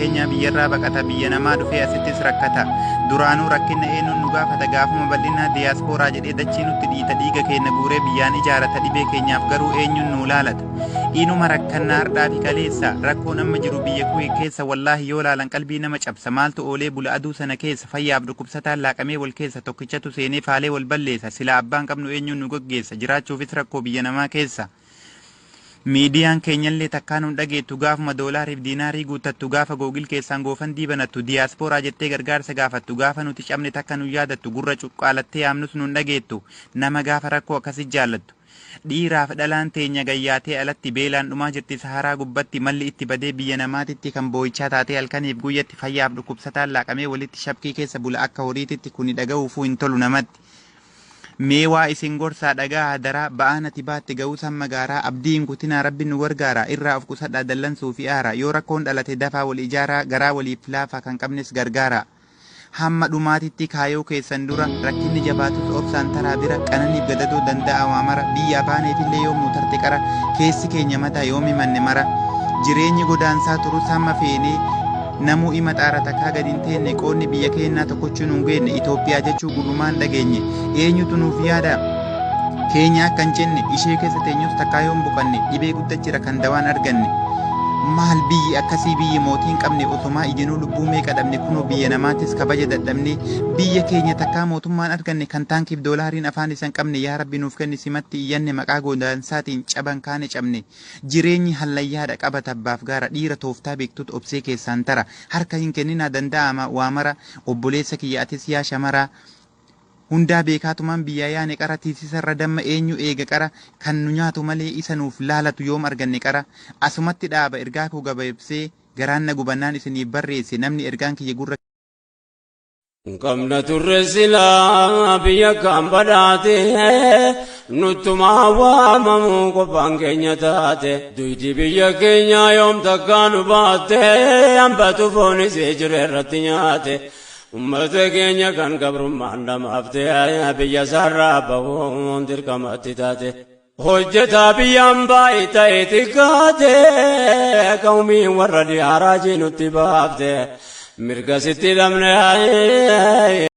keenya biyyarraa baqata biyya namaa dhufee asittis rakkata duraanuu rakkinna eenyuun nu gaafata gaafuma bal'inaa diyaaspooraa jedhee dachii nutti dhiita dhiiga keenya guuree biyyaan ijaarata dhibee keenyaaf garuu eenyuun nu laalata inuma rakkannaa hardhaa fi kaleessa rakkoon amma jiru biyya kuu keessa wallaahi yoo laalan qalbii nama cabsa maaltu oolee bula aduu sana keessa fayyaaf dhukkubsataan laaqamee wal keessa tokkichatu seenee faalee wal balleessa sila abbaan qabnu eenyuun nu gaggeessa jiraachuufis rakkoo biyya namaa keessa miidiyaan keenyallee takkaan hun dhageettu gaafuma doolaariif diinaarii guuttattu gaafa googil keessaan goofan diibanattu diyaaspooraa jettee gargaarsa gaafattu gaafa nuti cabne takka nu yaadattu gurra cuqqaalattee yaamnus nun dhageettu nama gaafa rakkoo akkasi jaallattu dhiiraaf dhalaan teenya gayyaatee alatti beelaan dhumaa jirti saharaa gubbatti malli itti badee biyya namaatitti kan boo'ichaa taatee halkaniif guyyatti fayyaaf dhukkubsataan laaqamee walitti shabkii keessa bula akka horiititti kuni dhaga'uufuu hin tolu namatti meewaa isin gorsaa dhagaa hadaraa ba'aan ati baatti ga'uusan magaaraa abdiin kutinaa rabbi nu gargaara irraa of qusadhaa dallansuu fi aara yoo rakkoon dhalate dafaa wal ijaaraa garaa waliif laafa kan qabnes gargaara hamma dhumaatitti kaayoo keessan dura rakkinni jabaatus obsaan taraa bira qananiif gadaduu danda'a waamara biyya baaneefillee yoomuu tarte qara keessi keenya mataa yoomi manne mara jireenyi godaansaa turus hamma feenee namuu ima xaara takkaa gadi hin teenne qoonni biyya keenyaa tokkochuun hin geenne Itoophiyaa jechuu gurrumaan dhageenye eenyutu nuuf yaada keenya akka hin jenne ishee keessa teenyus takkaa yoon buqanne dhibee guddachira kan dawaan arganne maal biyyi akkasii biyyi mootiin qabne osumaa ijinuu lubbuu meeqa dhabne kunoo biyya namaatis kabaja dadhabne biyya keenya takkaa mootummaan arganne kan taankiif doolaariin afaan isan qabne yaa rabbi nuuf kenni simatti iyyanne maqaa godaansaatiin caban kaane cabne jireenyi hallayyaadha qaba tabbaaf gaara dhiira tooftaa beektutu obsee keessaan tara harka hin kenninaa danda'ama waamara obboleessa kiyya atis yaa shamaraa hundaa beekaatumaan biyya yaane qara tiisisarra damma eenyu eega qara kan nu nyaatu malee isa nuuf laalatu yoom arganne qara asumatti dhaaba ergaa koo gabaabsee garaan na gubannaan isiniif barreesse namni ergaan kiyya gurra Kamna turre silaa biyya kan badhaate nuttumaa waamamu qofaan keenya taate duyti biyya keenya yoom takkaa nu baatte hambatu foon isee jiru irratti nyaate ummata keenya kan gabrummaan dhamaafte biyya sarraa bahuun dirqamatti taate hojjetaa biyyaan baay'ee ta'e xiqqaate qawmiin warra diyaaraa nutti baafte mirga sitti dhabne